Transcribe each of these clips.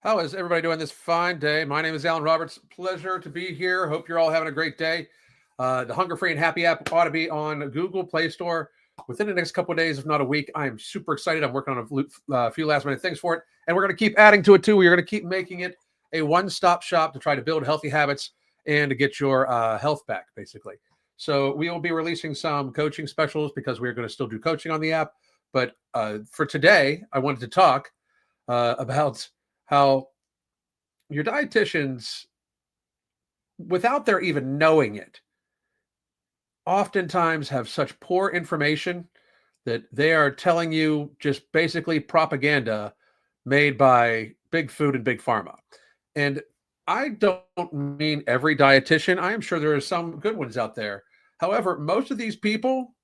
How is everybody doing this fine day? My name is Alan Roberts. Pleasure to be here. Hope you're all having a great day. The Hunger Free and Happy app ought to be on Google Play Store within the next couple of days, if not a week. I am super excited. I'm working on a few last minute things for it, and we're going to keep adding to it too. We're going to keep making it a one-stop shop to try to build healthy habits and to get your health back, basically. So we will be releasing some coaching specials because we're going to still do coaching on the app. But for today, I wanted to talk about how your dietitians, without their even knowing it, oftentimes have such poor information that they are telling you just basically propaganda made by big food and big pharma. And I don't mean every dietitian. I am sure there are some good ones out there. However, most of these people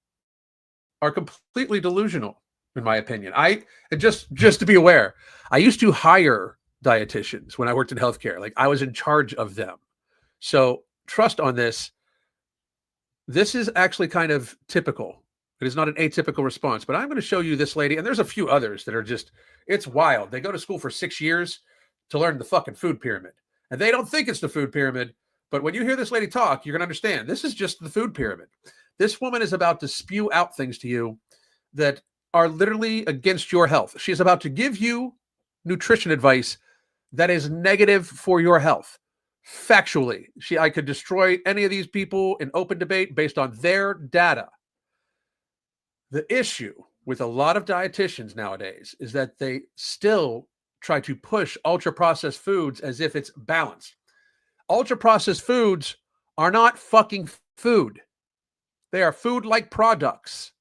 are completely delusional, in my opinion. Just to be aware, I used to hire dietitians when I worked in healthcare. Like, I was in charge of them. So trust on this. This is actually kind of typical. It is not an atypical response, but I'm going to show you this lady. And there's a few others that are just, it's wild. They go to school for 6 years to learn the fucking food pyramid. And they don't think it's the food pyramid. But when you hear this lady talk, you're going to understand this is just the food pyramid. This woman is about to spew out things to you that are literally against your health. She is about to give you nutrition advice that is negative for your health. Factually, I could destroy any of these people in open debate based on their data. The issue with a lot of dietitians nowadays is that they still try to push ultra-processed foods as if it's balanced. Ultra-processed foods are not fucking food. They are food-like products.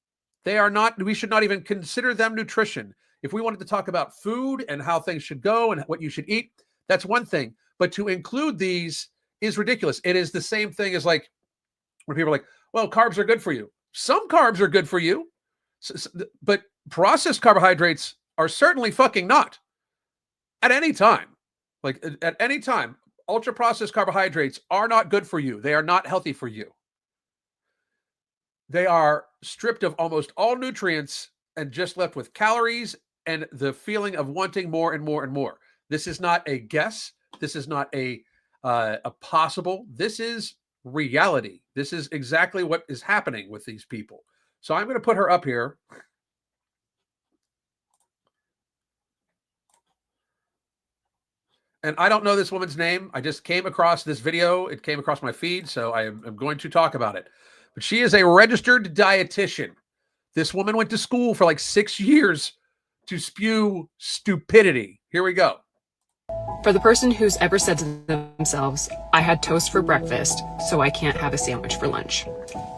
They are not, we should not even consider them nutrition. If we wanted to talk about food and how things should go and what you should eat, that's one thing. But to include these is ridiculous. It is the same thing as like when people are like, well, carbs are good for you. Some carbs are good for you, but processed carbohydrates are certainly fucking not. At any time, ultra-processed carbohydrates are not good for you. They are not healthy for you. They are stripped of almost all nutrients and just left with calories and the feeling of wanting more and more and more. This is not a guess. This is not a possible. This is reality. This is exactly what is happening with these people. So I'm going to put her up here. And I don't know this woman's name. I just came across this video. It came across my feed, so I am going to talk about it. But she is a registered dietitian. This woman went to school for like 6 years to spew stupidity. Here we go. For the person who's ever said to themselves, I had toast for breakfast, so I can't have a sandwich for lunch.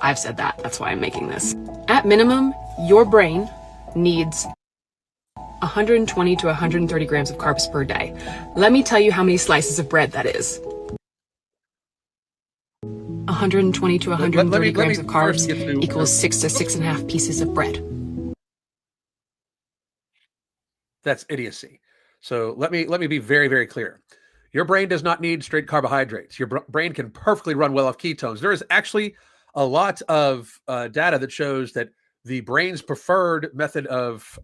I've said that. That's why I'm making this. At minimum, your brain needs 120 to 130 grams of carbs per day. Let me tell you how many slices of bread that is. 120 to 130 grams of carbs equals 6 to 6.5 pieces of bread. That's idiocy. So let me be very, very clear. Your brain does not need straight carbohydrates. Your brain can perfectly run well off ketones. There is actually a lot of data that shows that the brain's preferred method of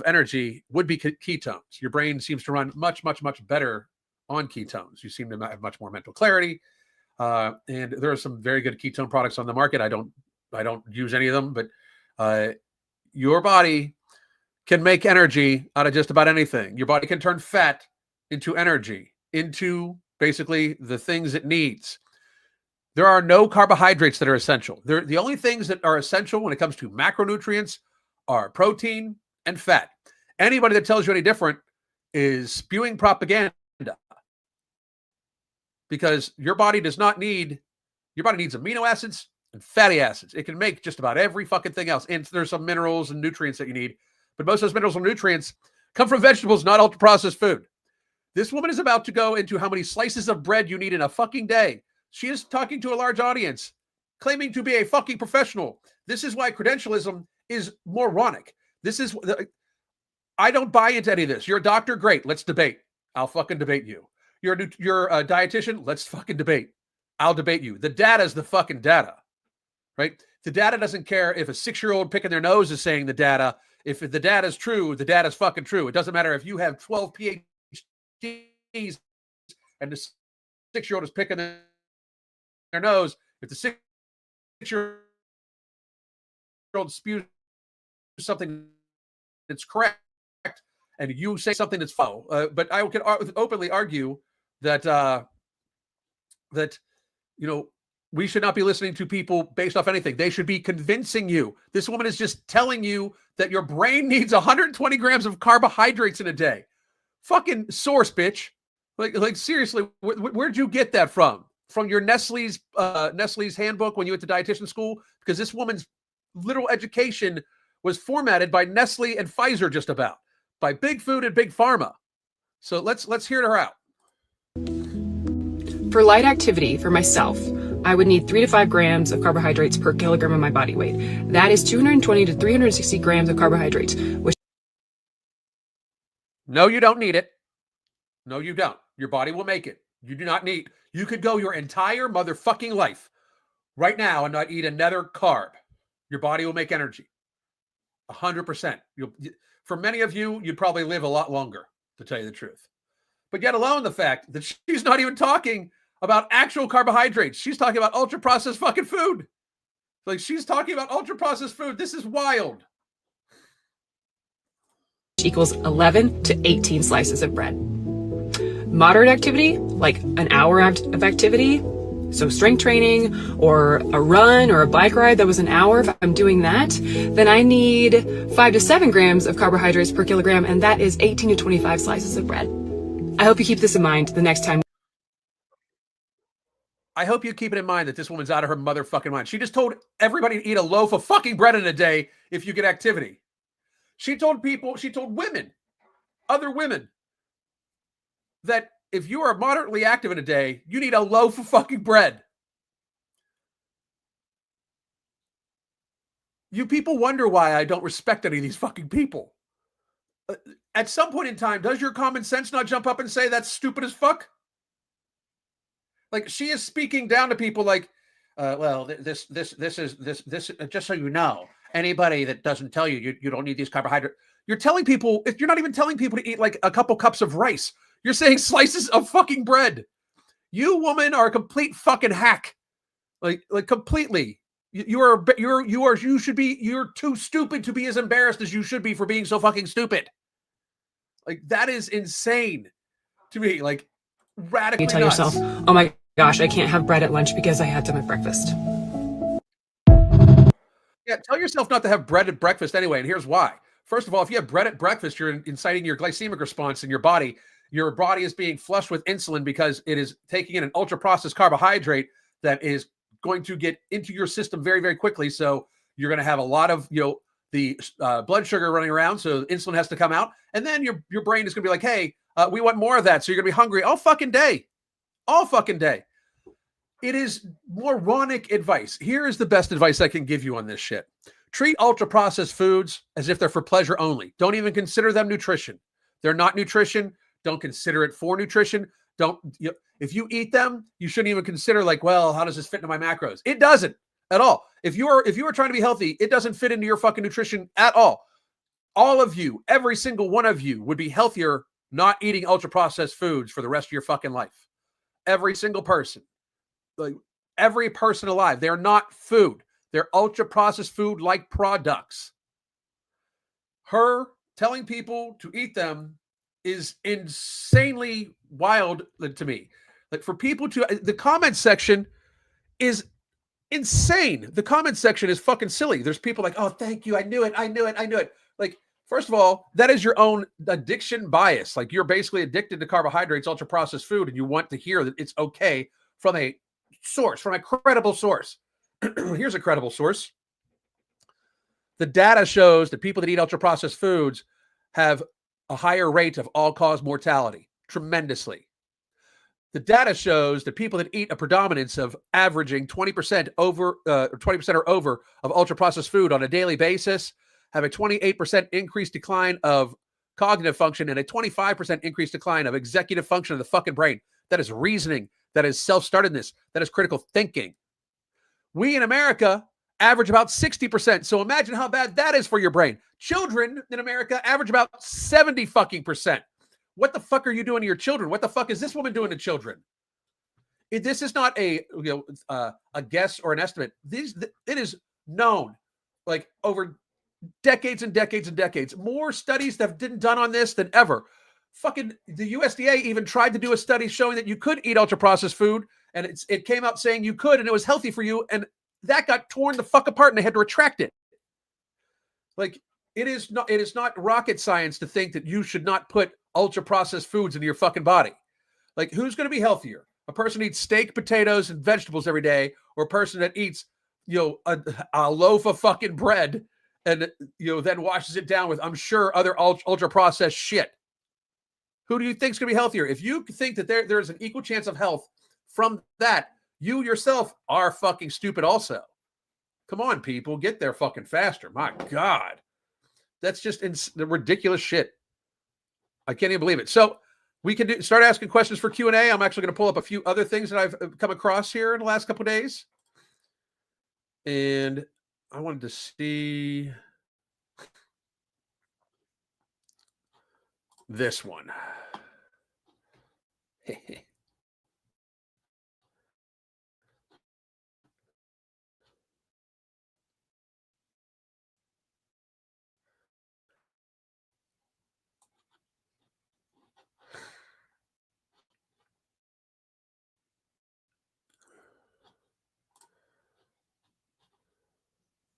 energy would be ketones. Your brain seems to run much, much, much better on ketones. You seem to have much more mental clarity. And there are some very good ketone products on the market. I don't use any of them, but your body can make energy out of just about anything. Your body can turn fat into energy, into basically the things it needs. There are no carbohydrates that are essential. The only things that are essential when it comes to macronutrients are protein and fat. Anybody that tells you any different is spewing propaganda, because your body needs amino acids and fatty acids. It can make just about every fucking thing else. And there's some minerals and nutrients that you need. But most of those minerals and nutrients come from vegetables, not ultra-processed food. This woman is about to go into how many slices of bread you need in a fucking day. She is talking to a large audience, claiming to be a fucking professional. This is why credentialism is moronic. I don't buy into any of this. You're a doctor? Great. Let's debate. I'll fucking debate you. You're a dietitian? Let's fucking debate. I'll debate you. The data is the fucking data, right? The data doesn't care if a 6-year-old picking their nose is saying the data. If the data is true, the data is fucking true. It doesn't matter if you have 12 cheese, and the 6-year-old is picking their nose. If the 6-year-old spews something that's correct, and you say something that's false, but I can openly argue that that we should not be listening to people based off anything. They should be convincing you. This woman is just telling you that your brain needs 120 grams of carbohydrates in a day. Fucking source, bitch. Like seriously, where'd you get that from? From your Nestle's handbook when you went to dietitian school? Because this woman's literal education was formatted by Nestle and Pfizer, just about, by big food and big pharma. So let's hear her out. For light activity for myself, I would need 3 to 5 grams of carbohydrates per kilogram of my body weight. That is 220 to 360 grams of carbohydrates, which... No, you don't need it. No, you don't. Your body will make it. You do not need. You could go your entire motherfucking life right now and not eat another carb. Your body will make energy. 100%. For many of you, you'd probably live a lot longer, to tell you the truth. But yet alone the fact that she's not even talking about actual carbohydrates. She's talking about ultra-processed fucking food. Like, she's talking about ultra-processed food. This is wild. Equals 11 to 18 slices of bread. Moderate activity, like an hour of activity, so strength training or a run or a bike ride that was an hour, if I'm doing that, then I need 5 to 7 grams of carbohydrates per kilogram, and that is 18 to 25 slices of bread. I hope you keep this in mind the next time. I hope you keep it in mind that this woman's out of her motherfucking mind. She just told everybody to eat a loaf of fucking bread in a day if you get activity. She told women, other women, that if you are moderately active in a day, you need a loaf of fucking bread. You people wonder why I don't respect any of these fucking people. At some point in time, does your common sense not jump up and say that's stupid as fuck? Like, she is speaking down to people like, well, this is just so you know, anybody that doesn't tell you don't need these carbohydrates. You're telling people, you're not even telling people to eat like a couple cups of rice. You're saying slices of fucking bread. You woman are a complete fucking hack. Like completely. You're too stupid to be as embarrassed as you should be for being so fucking stupid. Like, that is insane to me. Like, radically You tell nuts. yourself, oh my gosh, I can't have bread at lunch because I had some at breakfast. Yeah, tell yourself not to have bread at breakfast anyway, and here's why. First of all, if you have bread at breakfast, you're inciting your glycemic response in your body. Your body is being flushed with insulin because it is taking in an ultra-processed carbohydrate that is going to get into your system very, very quickly. So you're going to have a lot of, the blood sugar running around. So insulin has to come out. And then your brain is going to be like, hey, we want more of that. So you're going to be hungry all fucking day. All fucking day. It is moronic advice. Here is the best advice I can give you on this shit. Treat ultra-processed foods as if they're for pleasure only. Don't even consider them nutrition. They're not nutrition. Don't consider it for nutrition. If you eat them, you shouldn't even consider like, well, how does this fit into my macros? It doesn't at all. If you are trying to be healthy, it doesn't fit into your fucking nutrition at all. All of you, every single one of you would be healthier not eating ultra-processed foods for the rest of your fucking life. Every single person. Like, every person alive. They're not food. They're ultra-processed food-like products. Her telling people to eat them is insanely wild to me. Like, for people to, the comment section is insane. The comment section is fucking silly. There's people like, oh, thank you. I knew it. Like, first of all, that is your own addiction bias. Like, you're basically addicted to carbohydrates, ultra-processed food, and you want to hear that it's okay from a source, from a credible source. Here's a credible source. The data shows that people that eat ultra-processed foods have a higher rate of all-cause mortality, tremendously. The data shows that people that eat a predominance of averaging 20% over, 20% or over of ultra-processed food on a daily basis have a 28% increased decline of cognitive function and a 25% increased decline of executive function of the fucking brain. That is reasoning. That is self-startedness. That is critical thinking. We in America average about 60%. So imagine how bad that is for your brain. Children in America average about 70 fucking percent. What the fuck are you doing to your children? What the fuck is this woman doing to children? This is not a guess or an estimate. It is known, like over decades and decades and decades. More studies that have been done on this than ever. Fucking the USDA even tried to do a study showing that you could eat ultra processed food, and it came out saying you could, and it was healthy for you, and that got torn the fuck apart, and they had to retract it. Like it is not rocket science to think that you should not put ultra processed foods into your fucking body. Like who's going to be healthier? A person who eats steak, potatoes, and vegetables every day, or a person that eats, a loaf of fucking bread and, then washes it down with, I'm sure, other ultra processed shit. Who do you think is going to be healthier? If you think that there is an equal chance of health from that, you yourself are fucking stupid also. Come on, people, get there fucking faster. My God. That's just ridiculous shit. I can't even believe it. So we can start asking questions for Q&A. I'm actually going to pull up a few other things that I've come across here in the last couple of days. And I wanted to see this one.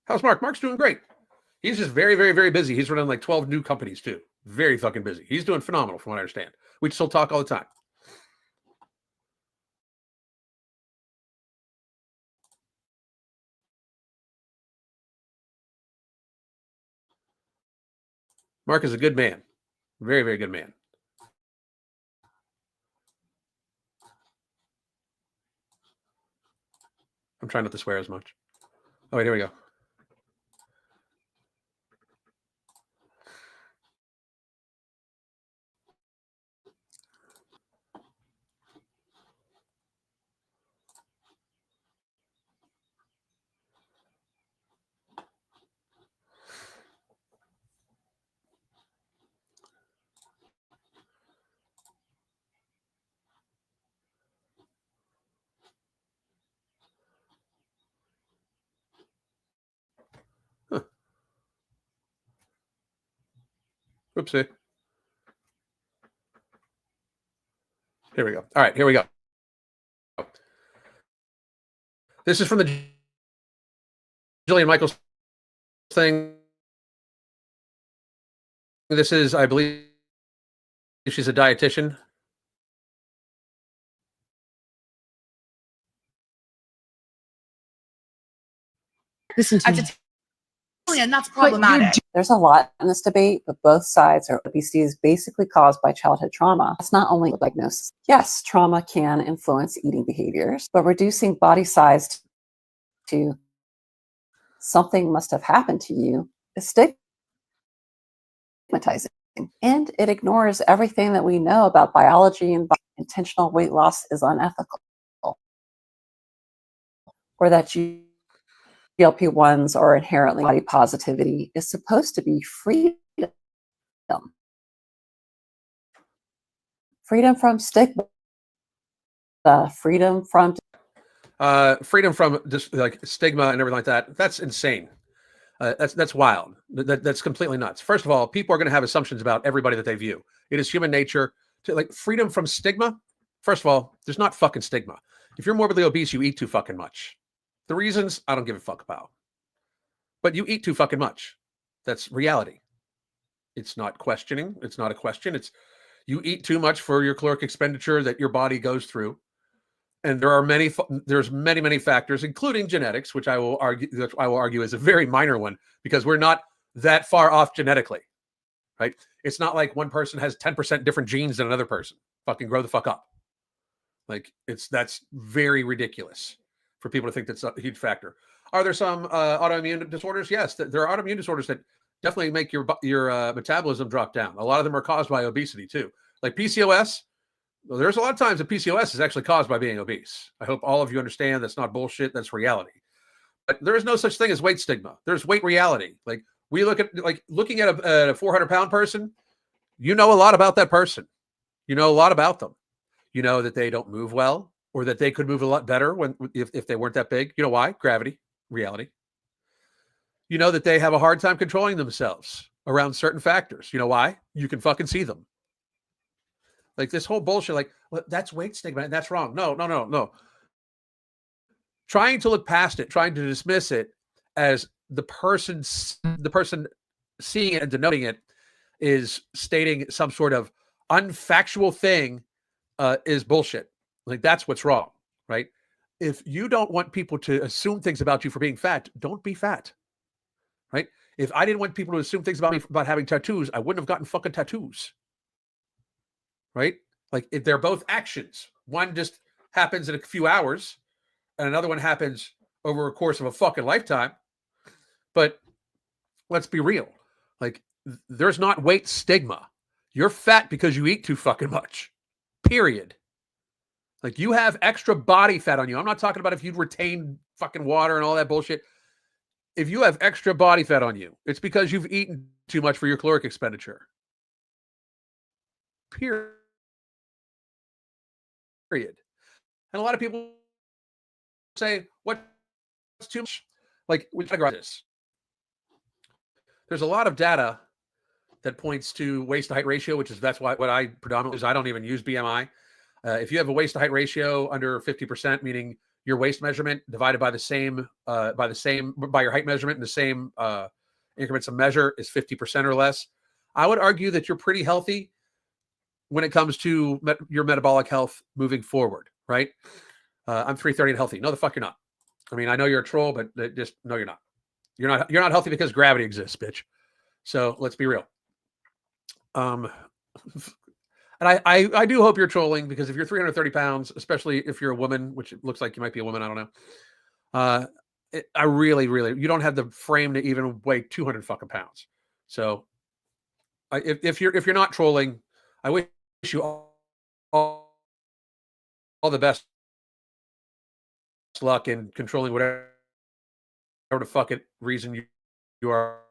How's Mark? Mark's doing great. He's just very, very, very busy. He's running like 12 new companies too. Very fucking busy. He's doing phenomenal from what I understand. We still talk all the time. Mark is a good man. Very, very good man. I'm trying not to swear as much. Oh, wait, here we go. Huh. Oopsie. Here we go. All right, here we go. This is from the Jillian Michaels thing. This is, I believe, she's a dietitian. Listen to me. And that's problematic. There's a lot in this debate, but both sides are obesity is basically caused by childhood trauma. It's not only a diagnosis. Yes, trauma can influence eating behaviors, but reducing body size to something must have happened to you is stigmatizing. And it ignores everything that we know about biology and intentional weight loss is unethical. Or that GLP-1s are inherently body positivity is supposed to be freedom. Freedom from stigma. Freedom from just like stigma and everything like that. That's insane. That's wild. That's completely nuts. First of all, people are going to have assumptions about everybody that they view. It is human nature to like freedom from stigma. First of all, there's not fucking stigma. If you're morbidly obese, you eat too fucking much. The reasons, I don't give a fuck about. But you eat too fucking much. That's reality. It's not questioning. It's not a question. It's you eat too much for your caloric expenditure that your body goes through. And there's many factors, including genetics, which I will argue is a very minor one because we're not that far off genetically, right? It's not like one person has 10% different genes than another person. Fucking grow the fuck up. Like that's very ridiculous for people to think that's a huge factor. Are there some autoimmune disorders? Yes, there are autoimmune disorders that definitely make your metabolism drop down. A lot of them are caused by obesity too, like PCOS. Well, there's a lot of times that PCOS is actually caused by being obese. I hope all of you understand that's not bullshit. That's reality. But there is no such thing as weight stigma. There's weight reality. Like we look at looking at a 400-pound person, you know a lot about that person. You know a lot about them. You know that they don't move well, or that they could move a lot better if they weren't that big. You know why? Gravity, reality. You know that they have a hard time controlling themselves around certain factors. You know why? You can fucking see them. Like this whole bullshit, like, well, that's weight stigma and that's wrong. No. Trying to look past it, trying to dismiss it as the person seeing it and denoting it is stating some sort of unfactual thing is bullshit. Like that's what's wrong, right? If you don't want people to assume things about you for being fat, don't be fat, right? If I didn't want people to assume things about me about having tattoos, I wouldn't have gotten fucking tattoos, right? Like if they're both actions. One just happens in a few hours and another one happens over a course of a fucking lifetime. But let's be real. Like there's not weight stigma. You're fat because you eat too fucking much. Period. Like you have extra body fat on you. I'm not talking about if you'd retain fucking water and all that bullshit. If you have extra body fat on you, it's because you've eaten too much for your caloric expenditure. Period. And a lot of people say, what's too much? Like, we categorize this. There's a lot of data that points to waist to height ratio, which is what I predominantly use. I don't even use BMI. If you have a waist to height ratio under 50%, meaning your waist measurement divided by your height measurement in the same increments of measure is 50% or less, I would argue that you're pretty healthy when it comes to your metabolic health moving forward, right? I'm 330 and healthy. No, the fuck you're not. I mean, I know you're a troll, but just no, you're not. You're not healthy because gravity exists, bitch. So let's be real. And I do hope you're trolling, because if you're 330 pounds, especially if you're a woman, which it looks like you might be a woman, I don't know. I really, you don't have the frame to even weigh 200 fucking pounds. So if you're not trolling, I wish you all the best luck in controlling whatever the fuck reason you are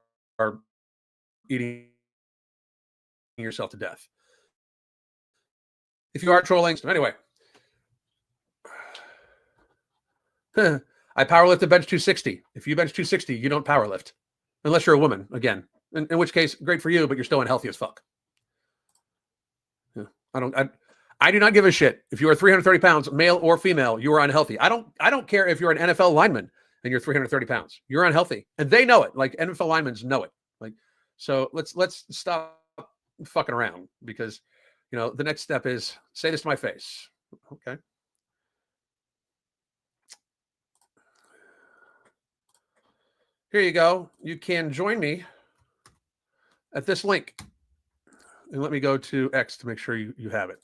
eating yourself to death. If you are trolling, so anyway, I powerlift a bench 260. If you bench 260, you don't powerlift, unless you're a woman. Again, in which case, great for you, but you're still unhealthy as fuck. Yeah, I do not give a shit if you are 330 pounds, male or female. You are unhealthy. I don't care if you're an NFL lineman and you're 330 pounds. You're unhealthy, and they know it. Like NFL linemen know it. Like, so let's stop fucking around, because the next step is say this to my face. Okay. Here you go. You can join me at this link. And let me go to X to make sure you have it.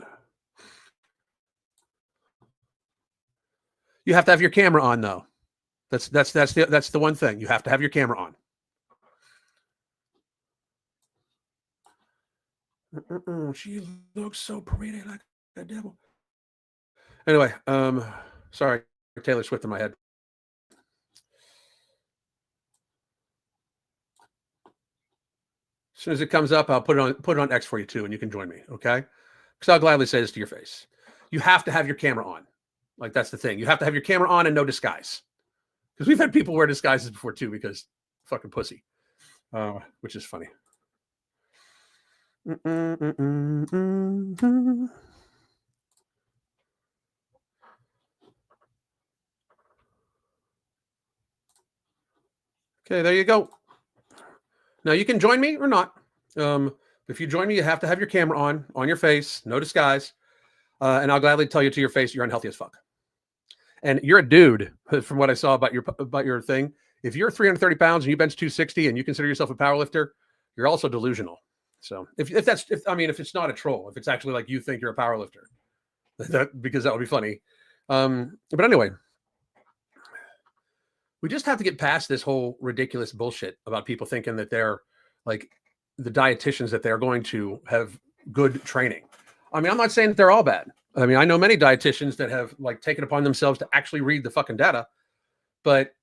You have to have your camera on, though. That's the one thing. You have to have your camera on. She looks so pretty, like a devil. Anyway, sorry, Taylor Swift in my head. As soon as it comes up, I'll put it on X for you too, and you can join me, okay? Because I'll gladly say this to your face. You have to have your camera on. Like, that's the thing. You have to have your camera on and no disguise. Because we've had people wear disguises before too, because fucking pussy, which is funny. Okay, there you go. Now you can join me or not. If you join me, you have to have your camera on your face, no disguise, and I'll gladly tell you to your face you're unhealthy as fuck. And you're a dude, from what I saw about your thing. If you're 330 pounds and you bench 260 and you consider yourself a powerlifter, you're also delusional. So if it's not a troll, if it's actually like you think you're a powerlifter, because that would be funny. But anyway, we just have to get past this whole ridiculous bullshit about people thinking that they're like the dietitians, that they're going to have good training. I mean, I'm not saying that they're all bad. I mean, I know many dietitians that have like taken upon themselves to actually read the fucking data, but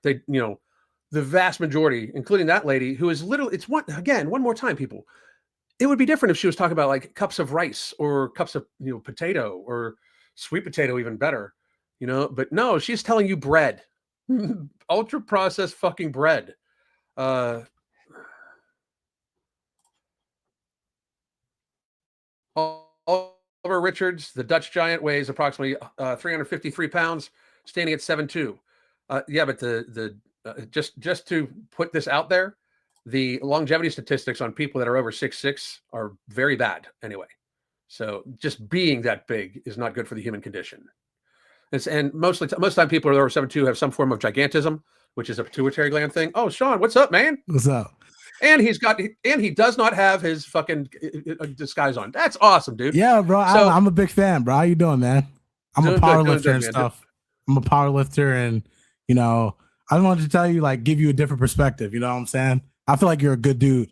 they, the vast majority, including that lady who is literally, one more time, people, It would be different if she was talking about like cups of rice or cups of potato or sweet potato, even better, But no, she's telling you bread, ultra processed fucking bread. Oliver Richards, the Dutch giant, weighs approximately 353 pounds, standing at 7'2". Yeah, but just to put this out there, the longevity statistics on people that are over 6'6" are very bad anyway. So just being that big is not good for the human condition. And most of the time people that are over 7'2" have some form of gigantism, which is a pituitary gland thing. Oh, Sean, what's up, man? What's up? And he does not have his fucking disguise on. That's awesome, dude. Yeah, bro. So, I'm a big fan, bro. How you doing, man? I'm a power lifter and stuff. I'm a power lifter, and I wanted to tell you, like, give you a different perspective. You know what I'm saying? I feel like you're a good dude.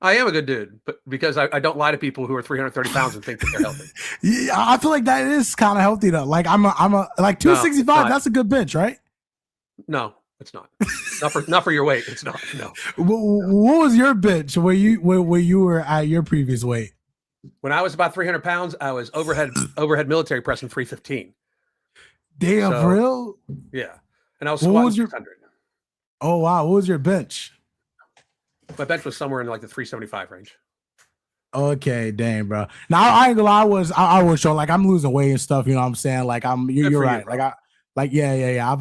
I am a good dude, but because I don't lie to people who are 330 pounds and think that they're healthy. Yeah, I feel like that is kind of healthy though. Like I'm a like 265. No, that's a good bench, right? No, it's not. not for your weight. It's not. No. What was your bench where you were at your previous weight? When I was about 300 pounds, I was overhead military pressing 315. Damn, for real? Yeah, and I was squatting 600. Oh wow, what was your bench? My bench was somewhere in like the 375 range. Okay, dang, bro. Now I ain't gonna lie, I was showing like I'm losing weight and stuff. You know what I'm saying? Like you're right. Yeah. I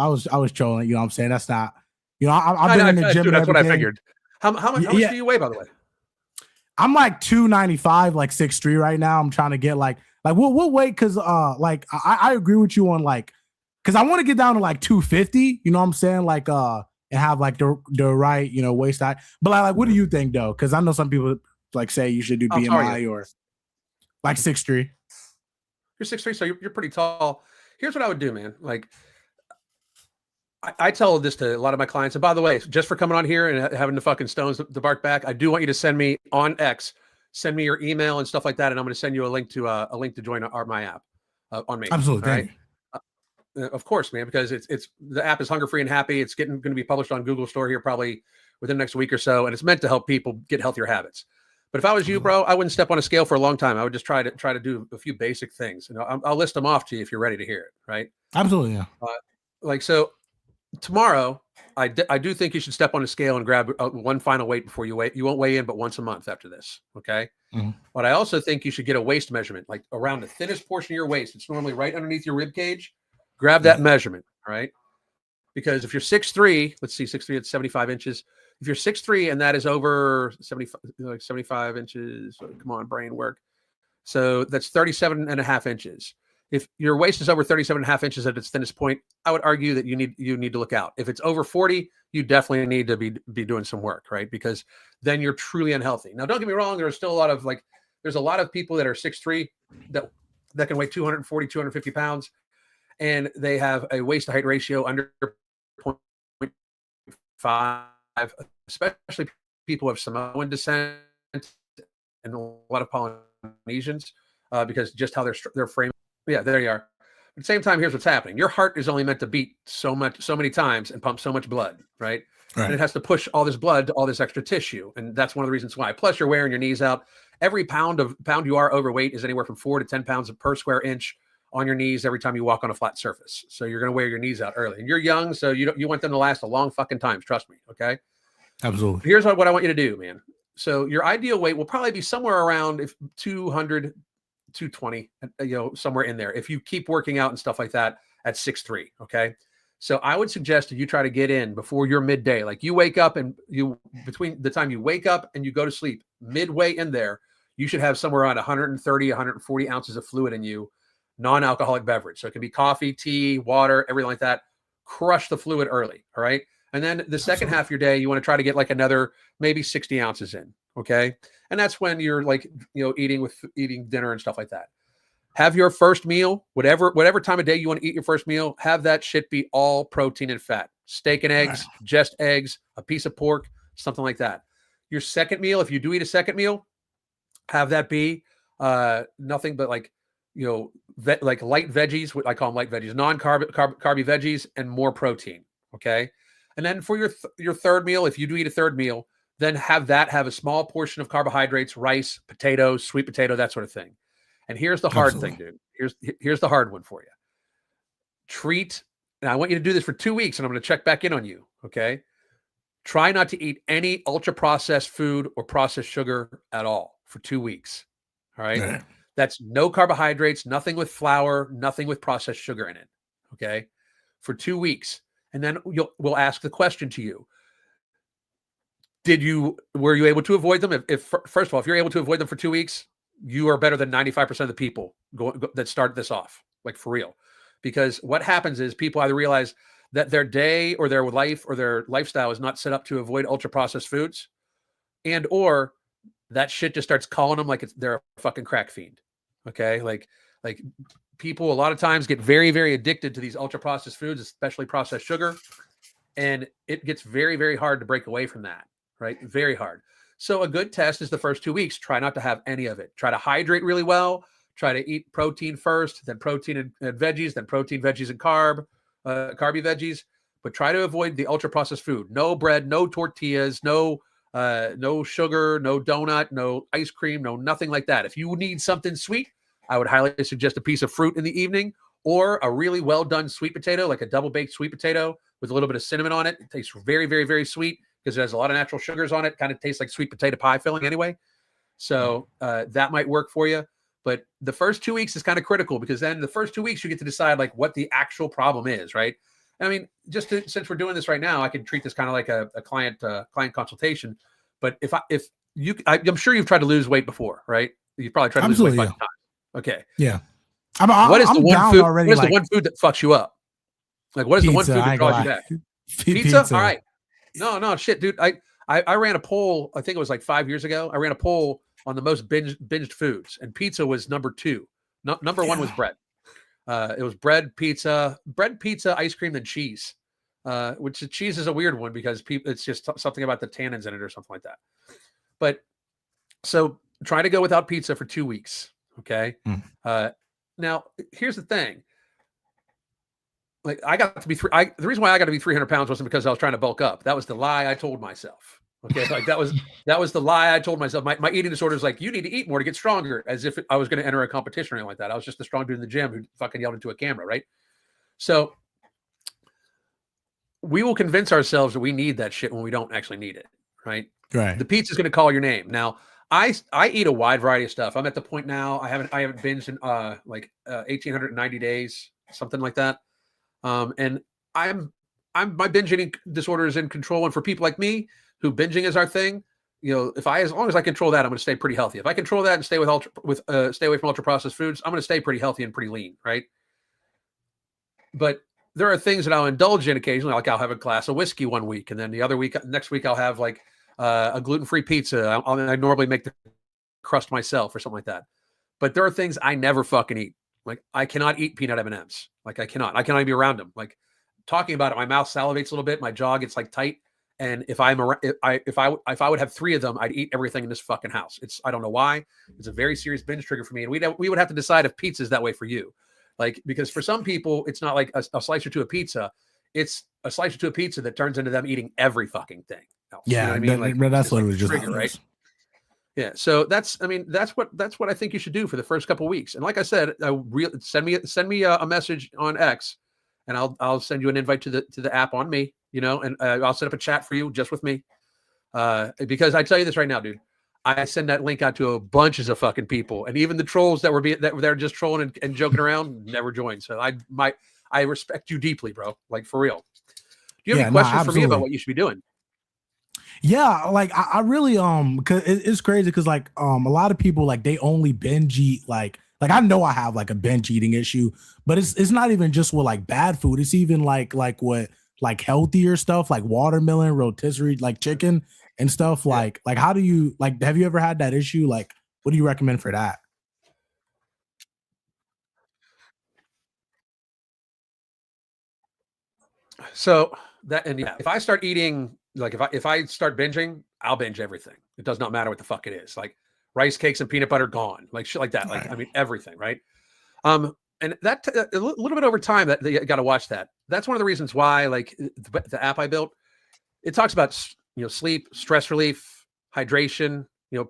was trolling. You know what I'm saying? That's not. I've been in the gym. Dude, that's what I figured. How much do you weigh, by the way? I'm like 295, like 6'3" right now. I'm trying to get like what weight? Because like I agree with you on like because I want to get down to like 250. You know what I'm saying? Like and have like the right waist height. But like what do you think though? Because I know some people like say you should do BMI or like 6'3". You're 6'3", so you're pretty tall. Here's what I would do, man. Like I tell this to a lot of my clients. And by the way, just for coming on here and having the fucking stones to bark back, I do want you to send me on X, send me your email and stuff like that, and I'm going to send you a link to join my app on me. Absolutely. Right? Of course, man, because it's the app is Hunger Free and Happy. It's going to be published on Google Store here probably within the next week or so, and it's meant to help people get healthier habits. But if I was you, bro, I wouldn't step on a scale for a long time. I would just try to do a few basic things. I'll list them off to you if you're ready to hear it. Right? Absolutely, yeah. So tomorrow, I do think you should step on a scale and grab one final weight before you weigh. You won't weigh in but once a month after this. Okay. Mm-hmm. But I also think you should get a waist measurement, like around the thinnest portion of your waist. It's normally right underneath your rib cage. Grab that measurement, right? Because if you're 6'3", let's see, 6'3", it's 75 inches. If you're 6'3" and that is over 75 inches, come on, brain work. So that's 37.5 inches. If your waist is over 37.5 inches at its thinnest point, I would argue that you need to look out. If it's over 40, you definitely need to be doing some work, right? Because then you're truly unhealthy. Now, don't get me wrong. There's still a lot of there's a lot of people that are 6'3" that can weigh 240, 250 pounds. And they have a waist to height ratio under 0.5, especially people of Samoan descent and a lot of Polynesians, because just how their frame. Yeah, there you are. At the same time, here's what's happening. Your heart is only meant to beat so many times and pump so much blood, right? And it has to push all this blood to all this extra tissue. And that's one of the reasons why. Plus, you're wearing your knees out. Every pound you are overweight is anywhere from 4 to 10 pounds per square inch on your knees every time you walk on a flat surface. So you're going to wear your knees out early. And you're young, so you want them to last a long fucking time. Trust me, okay? Absolutely. Here's what I want you to do, man. So your ideal weight will probably be somewhere around 200, 220, somewhere in there. If you keep working out and stuff like that at 6'3", okay? So I would suggest that you try to get in before your midday. Like you wake up and between the time you wake up and you go to sleep, midway in there, you should have somewhere around 130, 140 ounces of fluid in you, non-alcoholic beverage. So it can be coffee, tea, water, everything like that. Crush the fluid early. All right. And then the second half of your day, you want to try to get like another maybe 60 ounces in. Okay. And that's when you're like, eating dinner and stuff like that. Have your first meal, whatever time of day you want to eat your first meal, have that shit be all protein and fat. Steak and eggs, just eggs, a piece of pork, something like that. Your second meal, if you do eat a second meal, have that be nothing but like light veggies, what I call them light veggies, non-carby veggies and more protein. Okay. And then for your third meal, if you do eat a third meal, then have a small portion of carbohydrates, rice, potatoes, sweet potato, that sort of thing. And here's the hard thing, dude. Here's the hard one for you. And I want you to do this for 2 weeks, and I'm going to check back in on you. Okay. Try not to eat any ultra processed food or processed sugar at all for 2 weeks. All right. Yeah. That's no carbohydrates, nothing with flour, nothing with processed sugar in it. Okay. For 2 weeks. And then we'll ask the question to you. Were you able to avoid them? If first of all, if you're able to avoid them for 2 weeks, you are better than 95% of the people that start this off, like for real. Because what happens is people either realize that their day or their life or their lifestyle is not set up to avoid ultra processed foods, and or that shit just starts calling them like they're a fucking crack fiend. Okay, like people a lot of times get very, very addicted to these ultra processed foods, especially processed sugar, and it gets very, very hard to break away from that. Right, very hard. So a good test is the first 2 weeks. Try not to have any of it. Try to hydrate really well. Try to eat protein first, then protein and veggies, then protein, veggies, and carby veggies. But try to avoid the ultra processed food. No bread, no tortillas, no sugar, no donut, no ice cream, no nothing like that. If you need something sweet, I would highly suggest a piece of fruit in the evening or a really well done sweet potato, like a double baked sweet potato with a little bit of cinnamon on it. It tastes very, very, very sweet because it has a lot of natural sugars on it. Kind of tastes like sweet potato pie filling anyway. So that might work for you. But the first 2 weeks is kind of critical because then the first 2 weeks you get to decide like what the actual problem is, right? I mean, since we're doing this right now, I can treat this kind of like a client consultation. But I'm sure you've tried to lose weight before, right? You've probably tried to lose weight 5 times. Okay. Yeah. What is the one food that fucks you up? Like, what is the one food that draws you back? Pizza? All right. No, shit, dude. I ran a poll. I think it was like 5 years ago. I ran a poll on the most binged foods, and pizza was number 2. Number 1 was bread. It was bread, pizza, ice cream, then cheese. Which the cheese is a weird one because it's just something about the tannins in it or something like that. But so try to go without pizza for 2 weeks. Okay. Now here's the thing. Like I got to be the reason why I got to be 300 pounds wasn't because I was trying to bulk up. That was the lie I told myself. Okay. Like that was the lie I told myself. My eating disorder is like, you need to eat more to get stronger, as if I was going to enter a competition or anything like that. I was just a strong dude in the gym who fucking yelled into a camera. Right. So we will convince ourselves that we need that shit when we don't actually need it. Right. Right. The pizza's going to call your name. Now I eat a wide variety of stuff. I'm at the point now. I haven't binged in 1,890 days, something like that. And my binge eating disorder is in control. And for people like me who binging is our thing, as long as I control that, I'm going to stay pretty healthy. If I control that and stay stay away from ultra processed foods, I'm going to stay pretty healthy and pretty lean. Right. But there are things that I'll indulge in occasionally. Like I'll have a glass of whiskey one week, and then next week I'll have like a gluten-free pizza. I normally make the crust myself or something like that. But there are things I never fucking eat. Like I cannot eat peanut M&Ms. Like I cannot even be around them. Like talking about it, my mouth salivates a little bit. My jaw gets like tight. And if I would have 3 of them, I'd eat everything in this fucking house. I don't know why. It's a very serious binge trigger for me. And we would have to decide if pizza is that way for you. Like, because for some people, it's not like a slice or two of pizza. It's a slice or two of pizza that turns into them eating every fucking thing else. Yeah. You know what I mean? That's what it was just trigger, right? Yeah. So that's what I think you should do for the first couple of weeks. And like I said, send me a message on X, and I'll send you an invite to the app on me, and I'll set up a chat for you just with me. Because I tell you this right now, dude, I send that link out to a bunches of fucking people, and even the trolls that were just trolling and joking around never joined. So I respect you deeply, bro. Like for real. Do you have any questions for me about what you should be doing? Yeah, like I really cause it's crazy because like a lot of people like they only binge eat like I know I have like a binge eating issue, but it's not even just with like bad food. It's even like what like healthier stuff like watermelon, rotisserie, like chicken and stuff. Like how do you like have you ever had that issue? Like what do you recommend for that? So if I start eating, like if I start binging, I'll binge everything. It does not matter what the fuck it is. Like rice cakes and peanut butter gone, like shit like that. Like, I mean, everything. Right. And that a little bit over time that you got to watch that. That's one of the reasons why, like the app I built, it talks about sleep, stress relief, hydration,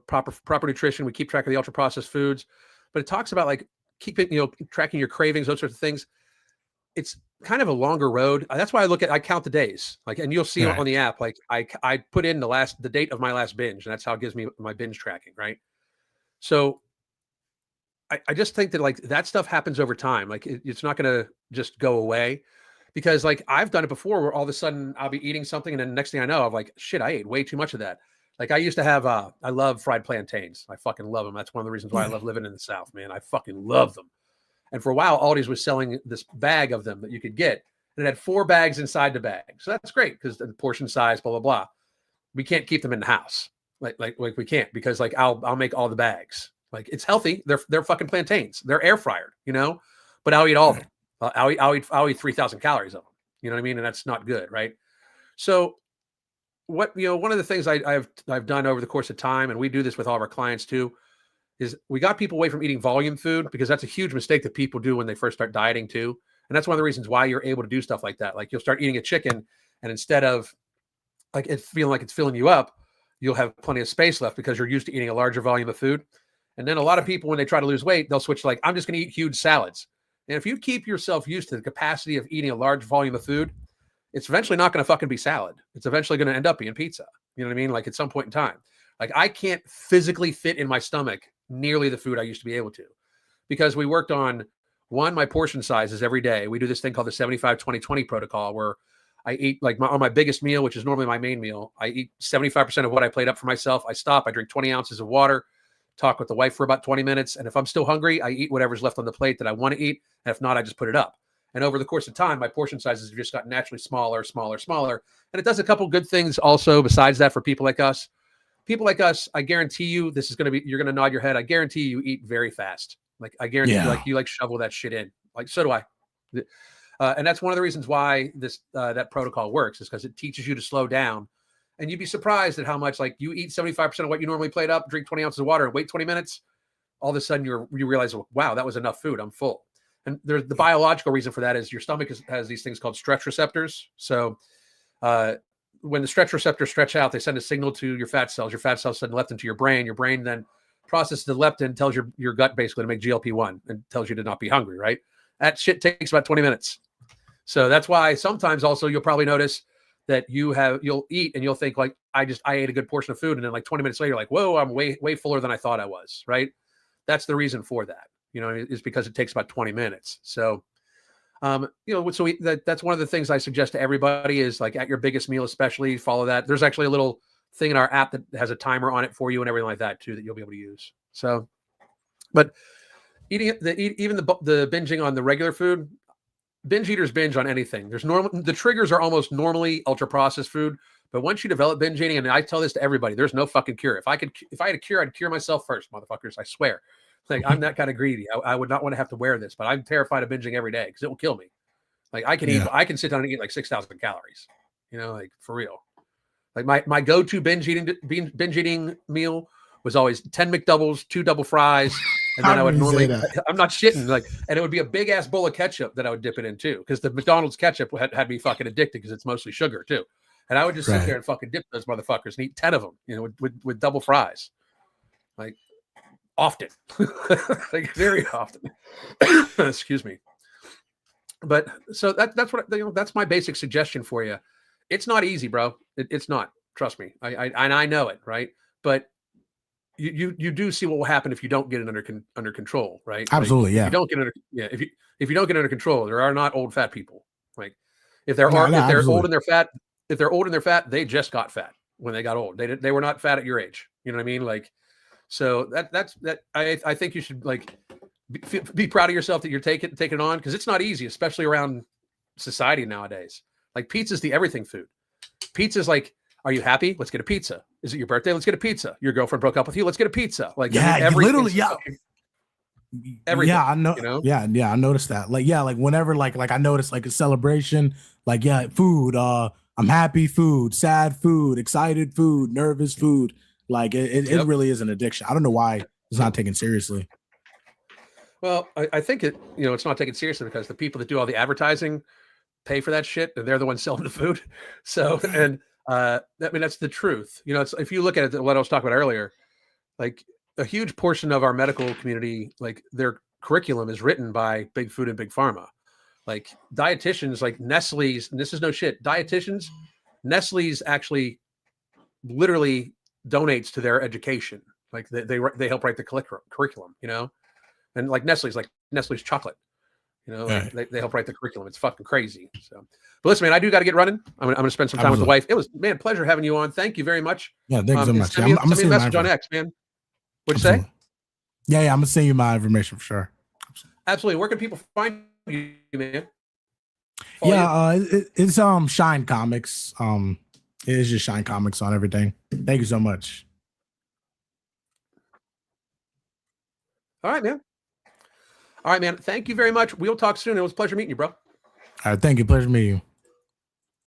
proper nutrition. We keep track of the ultra processed foods, but it talks about like keeping, tracking your cravings, those sorts of things. It's kind of a longer road. That's why I count the days, like, and you'll see on the app, like I put in the date of my last binge, and that's how it gives me my binge tracking. Right. So I just think that like that stuff happens over time. Like it's not going to just go away, because like I've done it before where all of a sudden I'll be eating something and then the next thing I know, I'm like, shit, I ate way too much of that. Like I used to have, I love fried plantains. I fucking love them. That's one of the reasons why I love living in the South, man. I fucking love them. And for a while, Aldi's was selling this bag of them that you could get. And it had 4 bags inside the bag. So that's great because the portion size, blah, blah, blah. We can't keep them in the house. Like we can't, because like I'll make all the bags. Like it's healthy. They're fucking plantains. They're air fryered, but I'll eat all of them. I'll eat 3,000 calories of them. You know what I mean? And that's not good. Right. So one of the things I've done over the course of time, and we do this with all of our clients too, is we got people away from eating volume food, because that's a huge mistake that people do when they first start dieting too. And that's one of the reasons why you're able to do stuff like that. Like you'll start eating a chicken, and instead of like it feeling like it's filling you up, you'll have plenty of space left because you're used to eating a larger volume of food. And then a lot of people, when they try to lose weight, they'll switch to like, I'm just going to eat huge salads. And if you keep yourself used to the capacity of eating a large volume of food, it's eventually not going to fucking be salad. It's eventually going to end up being pizza. You know what I mean? Like at some point in time, like I can't physically fit in my stomach nearly the food I used to be able to, because we worked on my portion sizes every day. We do this thing called the 75-20-20 protocol, where I eat like on my biggest meal, which is normally my main meal, I eat 75% of what I plate up for myself. I stop, I drink 20 ounces of water, talk with the wife for about 20 minutes. And if I'm still hungry, I eat whatever's left on the plate that I want to eat. And if not, I just put it up. And over the course of time, my portion sizes have just gotten naturally smaller. And it does a couple good things also besides that for people like us. People like us, I guarantee you, you're going to nod your head. I guarantee you eat very fast. Like I guarantee you like shovel that shit in. Like, so do I. And that's one of the reasons why that protocol works, is because it teaches you to slow down. And you'd be surprised at how much, like, you eat 75% of what you normally plate up, drink 20 ounces of water, and wait 20 minutes. All of a sudden you realize, wow, that was enough food. I'm full. And there's the biological reason for that is your stomach has these things called stretch receptors. So when the stretch receptors stretch out, they send a signal to your fat cells. Your fat cells send leptin to your brain. Your brain then processes the leptin, tells your gut basically to make GLP-1 and tells you to not be hungry, right? That shit takes about 20 minutes. So that's why sometimes also you'll probably notice that you'll eat and you'll think like, I ate a good portion of food. And then like 20 minutes later, you're like, whoa, I'm way, way fuller than I thought I was, right? That's the reason for that, is because it takes about 20 minutes. So, that's one of the things I suggest to everybody is like at your biggest meal, especially follow that. There's actually a little thing in our app that has a timer on it for you and everything like that too, that you'll be able to use. So, but even the binging on the regular food, binge eaters binge on anything. The triggers are almost normally ultra processed food, but once you develop binge eating, and I tell this to everybody, there's no fucking cure. If I had a cure, I'd cure myself first, motherfuckers. I swear. Like I'm that kind of greedy. I would not want to have to wear this, but I'm terrified of binging every day because it will kill me. Like I can sit down and eat like 6,000 calories, like for real. Like my go-to binge eating meal was always 10 McDoubles, 2 double fries. And then I would normally, I'm not shitting, and it would be a big ass bowl of ketchup that I would dip it in too. Because the McDonald's ketchup had me fucking addicted because it's mostly sugar too. And I would just sit there and fucking dip those motherfuckers and eat 10 of them, with double fries. Like often, like very often. Excuse me. But so that's what, that's my basic suggestion for you. It's not easy, bro. It's not, trust me. I know it. Right. But you do see what will happen if you don't get it under control, right? Absolutely, if you don't get it if you don't get it under control, there are not old fat people. Like if they're old and they're fat, they just got fat when they got old. They were not fat at your age. You know what I mean? Like, so that's I think you should like be proud of yourself that you're taking it on, because it's not easy, especially around society nowadays. Like pizza's the everything food. Pizza's like, are you happy? Let's get a pizza. Is it your birthday? Let's get a pizza. Your girlfriend broke up with you. Let's get a pizza. Like, literally, everything. Yeah, I know. Yeah, I noticed that. Like, like whenever, like I noticed like a celebration, like, food. I'm happy food, sad food, excited food, nervous food. Like it really is an addiction. I don't know why it's not taken seriously. Well, I think it's not taken seriously because the people that do all the advertising pay for that shit, and they're the ones selling the food. So, and I mean, that's the truth. You know, it's, if you look at it, what I was talking about earlier, like a huge portion of our medical community, like their curriculum is written by big food and big pharma. Like dietitians, like Nestle's, and this is no shit. Dietitians, Nestle's actually literally donates to their education. Like they help write the curriculum, you know, and like Nestle's chocolate. You know, Right. they help write the curriculum. It's fucking crazy. So, but listen, man, I do got to get running. I'm gonna spend some time with the wife. It was, man, pleasure having you on. Thank you very much. Yeah, thank you so much. Send me a message on X, man. What'd you say? Yeah, I'm gonna send you my information for sure. Absolutely. Where can people find you, man? It's Shine Comics. It is just Shine Comics on everything. Thank you so much. All right, man. Thank you very much. We'll talk soon. It was a pleasure meeting you, bro. All right, thank you. Pleasure meeting you.